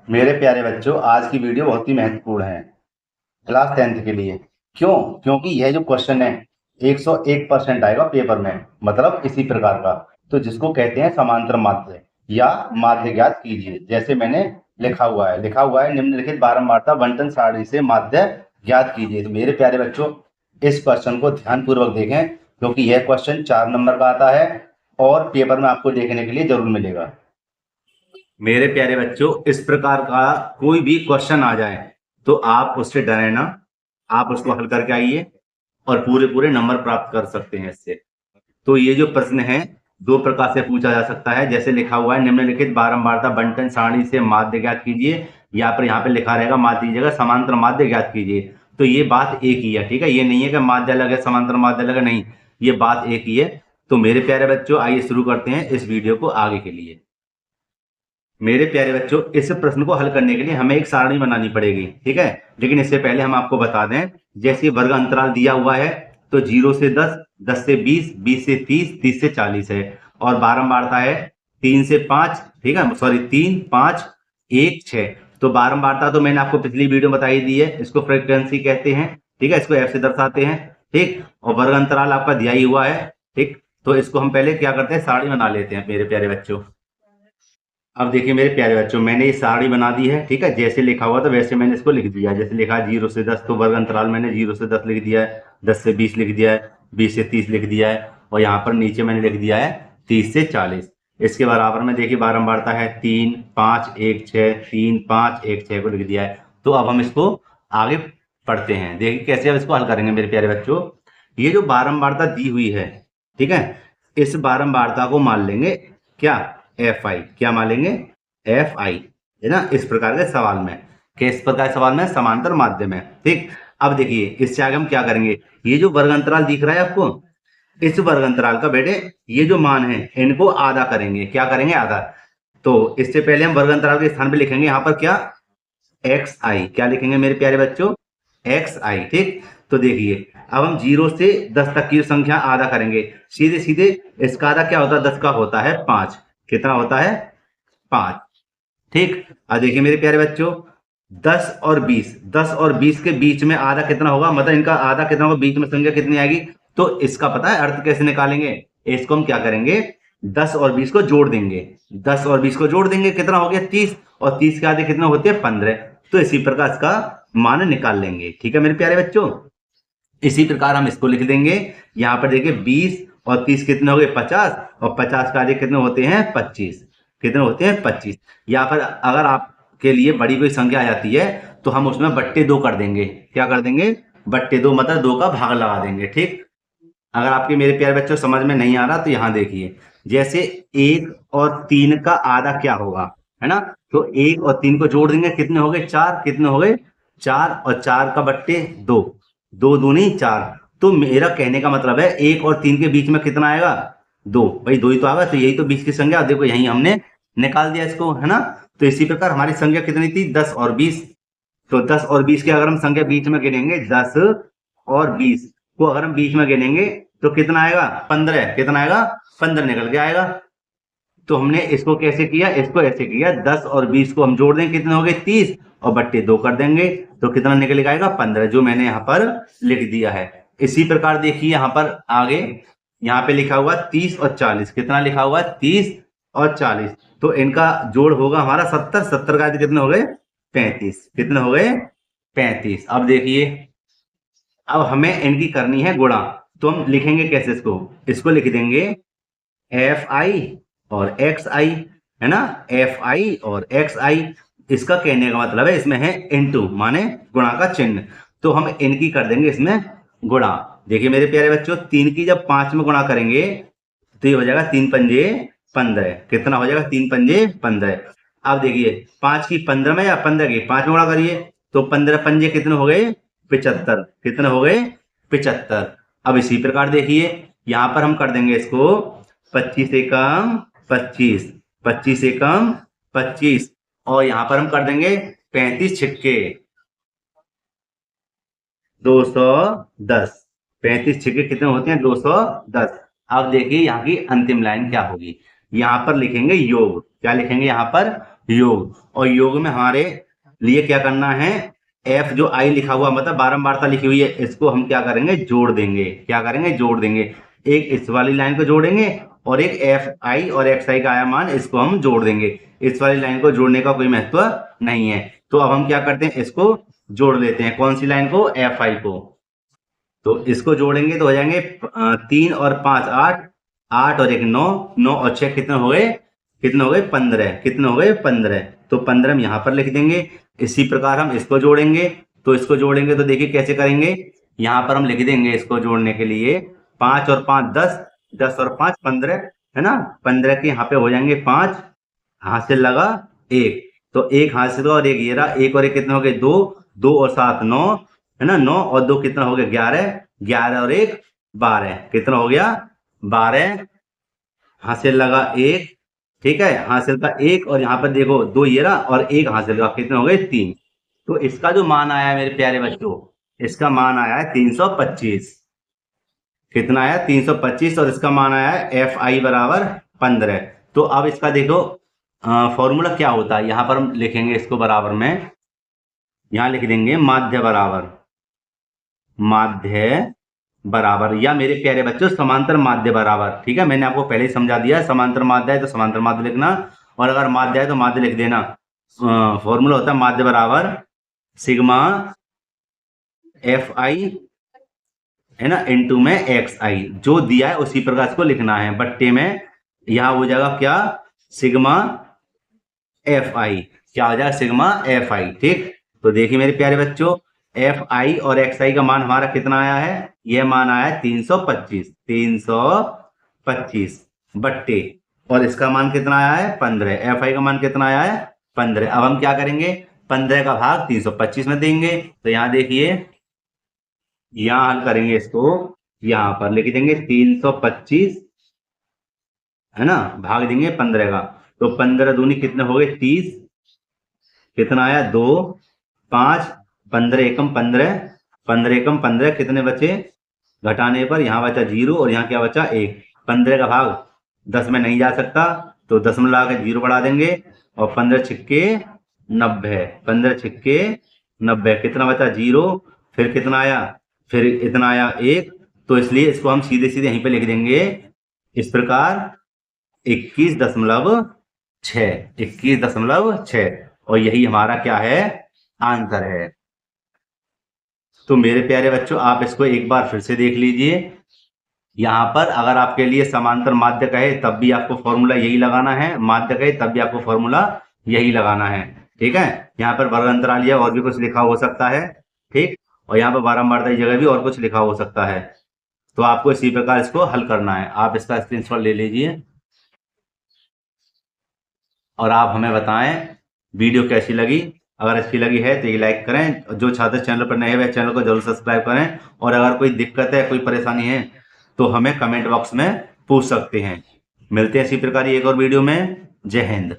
मेरे प्यारे बच्चों, आज की वीडियो बहुत ही महत्वपूर्ण है क्लास 10th के लिए। क्यों? क्योंकि यह जो क्वेश्चन है 101% आएगा पेपर में, मतलब इसी प्रकार का। तो जिसको कहते हैं समांतर माध्य या माध्य ज्ञात कीजिए। जैसे मैंने लिखा हुआ है निम्नलिखित बारंबारता बंटन सारणी से माध्य ज्ञात कीजिए। तो मेरे प्यारे बच्चों, इस क्वेश्चन को ध्यान पूर्वक देखें, क्योंकि यह क्वेश्चन 4 नंबर का आता है और पेपर में आपको देखने के लिए जरूर मिलेगा। मेरे प्यारे बच्चों, इस प्रकार का कोई भी क्वेश्चन आ जाए तो आप उससे डरे ना, आप उसको हल करके आइए और पूरे पूरे नंबर प्राप्त कर सकते हैं इससे। तो ये जो प्रश्न है दो प्रकार से पूछा जा सकता है। जैसे लिखा हुआ है निम्नलिखित बारंबारता बंटन सारणी से माध्य ज्ञात कीजिए, या फिर यहाँ पे लिखा रहेगा माध्य की जगह समांतर माध्य ज्ञात कीजिए। तो ये बात एक ही है, ठीक है। ये नहीं है कि माध्य अलग है समांतर माध्य अलग है, नहीं, ये बात एक ही है। तो मेरे प्यारे बच्चों, आइए शुरू करते हैं इस वीडियो को आगे के लिए। मेरे प्यारे बच्चों, इस प्रश्न को हल करने के लिए हमें एक सारणी बनानी पड़ेगी, ठीक है। लेकिन इससे पहले हम आपको बता दें, जैसे वर्ग अंतराल दिया हुआ है तो 0 से 10, 10 से 20, 20 से 30, 30 से 40 है। और बारंबारता है 3 से 5, ठीक है, सॉरी 3, 5, 1, 6। तो बारंबारता तो मैंने आपको पिछली वीडियो में बताई दी है, इसको फ्रीक्वेंसी कहते हैं, ठीक है, इसको एफ से दर्शाते हैं, ठीक। और वर्ग अंतराल आपका दिया ही हुआ है, ठीक। तो इसको हम पहले क्या करते हैं, सारणी बना लेते हैं मेरे प्यारे बच्चों। अब देखिए मेरे प्यारे बच्चों, मैंने ये सारणी बना दी है, ठीक है। जैसे लिखा हुआ था वैसे मैंने इसको लिख दिया। जैसे लिखा है 0 से 10, तो वर्ग अंतराल मैंने 0 से 10 लिख दिया है, 10 से 20 लिख दिया है, 20 से 30 लिख दिया है, और यहाँ पर नीचे मैंने लिख दिया है 30 से 40। इसके बराबर में देखिए बारंबारता है 3, 5, 1, 6, 3, 5, 1, 6 को लिख दिया है। तो अब हम इसको आगे पढ़ते हैं। देखिए कैसे अब इसको हल करेंगे मेरे प्यारे बच्चों। ये जो बारंबारता दी हुई है, ठीक है, इस बारंबारता को मान लेंगे क्या, एफ आई। क्या मान लेंगे, एफ आई, है ना, इस प्रकार के सवाल में। किस प्रकार के सवाल में, समांतर माध्यम है, ठीक। अब देखिए इससे आगे हम क्या करेंगे, ये जो वर्ग अंतराल दिख रहा है आपको, इस वर्ग अंतराल का बेटे ये जो मान है इनको आधा करेंगे। क्या करेंगे, आधा। तो इससे पहले हम वर्ग अंतराल के स्थान पे लिखेंगे यहाँ पर क्या, एक्स आई। क्या लिखेंगे मेरे प्यारे बच्चों, एक्स आई, ठीक। तो देखिए अब हम 0 से 10 तक की संख्या आधा करेंगे, सीधे सीधे इसका आधा क्या होता है, 10 का होता है 5। कितना होता है, 5, ठीक। अब देखिए मेरे प्यारे बच्चों, 10 और 20, 10 और 20 के बीच में आधा कितना होगा, मतलब इनका आधा कितना होगा, बीच में संख्या कितनी आएगी। तो इसका पता है अर्थ कैसे निकालेंगे, इसको हम क्या करेंगे, 10 और 20 को जोड़ देंगे। 10 और 20 को जोड़ देंगे, कितना हो गया 30, और 30 के आधे कितना होते हैं 15। तो इसी प्रकार इसका मान निकाल लेंगे, ठीक है मेरे प्यारे बच्चों। इसी प्रकार हम इसको लिख देंगे। यहाँ पर देखिए 20 और 30 कितने हो गए 50, और 50 का आधे कितने होते हैं 25। कितने होते हैं 25। यहाँ पर अगर आपके लिए बड़ी कोई संख्या आ जाती है तो हम उसमें बट्टे 2 कर देंगे। क्या कर देंगे, बट्टे 2, मतलब 2 का भाग लगा देंगे, ठीक। अगर आपके मेरे प्यारे बच्चों समझ में नहीं आ रहा तो यहाँ देखिए, जैसे 1 और 3 का आधा क्या होगा, है ना। तो 1 और 3 को जोड़ देंगे, कितने हो गए 4। कितने हो गए 4, और 4 का बट्टे 2, 2 दूनी 4। तो मेरा कहने का मतलब है 1 और 3 के बीच में कितना आएगा, 2। भाई 2 ही तो आएगा, तो यही तो बीच की संख्या, देखो यही हमने निकाल दिया इसको, है ना। तो इसी प्रकार हमारी संख्या कितनी थी, 10 और 20। तो 10 और 20 की अगर हम संख्या बीच में गिनेंगे, 10 और 20 को अगर हम बीच में गिनेंगे तो कितना आएगा, 15। कितना आएगा, 15 निकल के आएगा। तो हमने इसको कैसे किया, इसको ऐसे किया, 10 और 20 को हम जोड़ देंगे, कितने हो गए 30, और बट्टे 2 कर देंगे, तो कितना निकल के आएगा 15, जो मैंने यहाँ पर लिख दिया है। इसी प्रकार देखिए यहाँ पर आगे, यहाँ पे लिखा हुआ 30 और 40। कितना लिखा हुआ है, 30 और 40। तो इनका जोड़ होगा हमारा 70, 70 का कितने हो गए 35। कितने हो गए 35। अब देखिए, अब हमें इनकी करनी है गुणा। तो हम लिखेंगे कैसे इसको, इसको लिख देंगे एफ आई और एक्स आई, है ना, एफ आई और एक्स आई। इसका कहने का मतलब है इसमें है इनटू, माने गुणा का चिन्ह। तो हम इनकी कर देंगे इसमें गुणा। देखिए मेरे प्यारे बच्चों, 3 की जब 5 में गुणा करेंगे तो ये हो जाएगा 3 पंजे 15। कितना हो जाएगा, 3 पंजे 15। अब देखिए 5 की 15 में या 15 की 5 में गुणा करिए, तो 15 पंजे कितने हो गए 75। कितने हो गए 75। अब इसी प्रकार देखिए यहां पर हम कर देंगे इसको 25 से कम 25, 25 से कम 25, और यहां पर हम कर देंगे 35 छिक्के 210। 35 छिक्के कितने होते हैं 210। अब देखिए यहाँ की अंतिम लाइन क्या होगी, यहाँ पर लिखेंगे योग। क्या लिखेंगे यहाँ पर, योग, और योग में हमारे लिए क्या करना है, एफ जो आई लिखा हुआ मतलब बारंबारता लिखी हुई है, इसको हम क्या करेंगे, जोड़ देंगे। क्या करेंगे, जोड़ देंगे। एक इस वाली लाइन को जोड़ेंगे और एक एफ आई और एक्स आई का आया मान, इसको हम जोड़ देंगे। इस वाली लाइन को जोड़ने का कोई महत्व नहीं है। तो अब हम क्या करते हैं, इसको जोड़ लेते हैं। कौन सी लाइन को, एफ आई को। तो इसको जोड़ेंगे तो हो जाएंगे 3 और 5 8, 8 और 1 9, 9 और 6 कितने हो गए, कितने हो गए 15। कितने हो गए 15। तो 15 हम यहाँ पर लिख देंगे। इसी प्रकार हम इसको जोड़ेंगे। तो इसको जोड़ेंगे तो देखिए कैसे करेंगे, यहाँ पर हम लिख देंगे इसको जोड़ने के लिए 5 और 5 10, 10 और 5 15, है ना। 15 के यहाँ पे हो जाएंगे 5, हासिल लगा 1। तो 1 हासिल और 1 ये रहा, 1 और 1 कितने हो गए 2, 2 और 7 9, है ना। 9 और 2 कितना हो गया 11, 11 और 1 12, कितना हो गया 12, हासिल लगा 1। ठीक है, हासिल का 1 और यहाँ पर देखो 2 ये रहा और 1 हासिल का, कितने हो गए 3। तो इसका जो मान आया है मेरे प्यारे बच्चों, इसका मान आया है 325। कितना आया 325, और इसका मान आया है एफ आई बराबर 15। तो अब इसका देखो फॉर्मूला क्या होता है, यहाँ पर हम लिखेंगे इसको बराबर में, यहाँ लिख देंगे माध्य बराबर, माध्य बराबर, या मेरे प्यारे बच्चों समांतर माध्य बराबर। ठीक है, मैंने आपको पहले ही समझा दिया है, समांतर माध्य है तो समांतर माध्य लिखना, और अगर माध्य है तो माध्य लिख देना। फॉर्मूला होता है माध्य बराबर सिग्मा एफ आई, है ना, इनटू में एक्स आई। जो दिया है उसी प्रकार इसको लिखना है। बट्टे में यहां हो जाएगा क्या, सिग्मा एफ आई। क्या हो जाएगा, सिग्मा एफ आई। ठीक, तो देखिए मेरे प्यारे बच्चों, एफ आई और एक्स आई का मान हमारा कितना आया है, यह मान आया है 325। 325 बट्टे, और इसका मान कितना आया है 15। एफ आई का मान कितना आया है 15। अब हम क्या करेंगे, 15 का भाग 325 में देंगे। तो यहां देखिए, यहां हल करेंगे इसको, यहां पर लिख देंगे 325, है ना, भाग देंगे 15 का। तो 15 दूनी कितने हो गए 30, कितना आया 2, 5, 15 एकम 15, 15 एकम 15, कितने बचे, घटाने पर यहाँ बचा 0 और यहाँ क्या बचा 1। 15 का भाग 10 में नहीं जा सकता, तो 10 में लगा के 0 बढ़ा देंगे, और 15 छिक्के 90, 15 छिक्के 90, कितना बचा 0, फिर कितना आया, फिर इतना आया 1। तो इसलिए इसको हम सीधे सीधे यहीं पे लिख देंगे इस प्रकार 21.6, 21.6, और यही हमारा क्या है, आंसर है। तो मेरे प्यारे बच्चों, आप इसको एक बार फिर से देख लीजिए। यहाँ पर अगर आपके लिए समांतर माध्य कहे तब भी आपको फॉर्मूला यही लगाना है, माध्य कहे तब भी आपको फॉर्मूला यही लगाना है। ठीक है, यहाँ पर वर्ग अंतराल या और भी कुछ लिखा हो सकता है। ठीक, और यहाँ पर बारंबारता की जगह भी और कुछ लिखा हो सकता है। तो आपको इसी प्रकार इसको हल करना है। आप इसका स्क्रीनशॉट ले लीजिए और आप हमें बताएं वीडियो कैसी लगी। अगर अच्छी लगी है तो ये लाइक करें, जो छात्र चैनल पर नए हैं चैनल को जरूर सब्सक्राइब करें, और अगर कोई दिक्कत है, कोई परेशानी है तो हमें कमेंट बॉक्स में पूछ सकते हैं। मिलते हैं इसी प्रकार एक और वीडियो में। जय हिंद।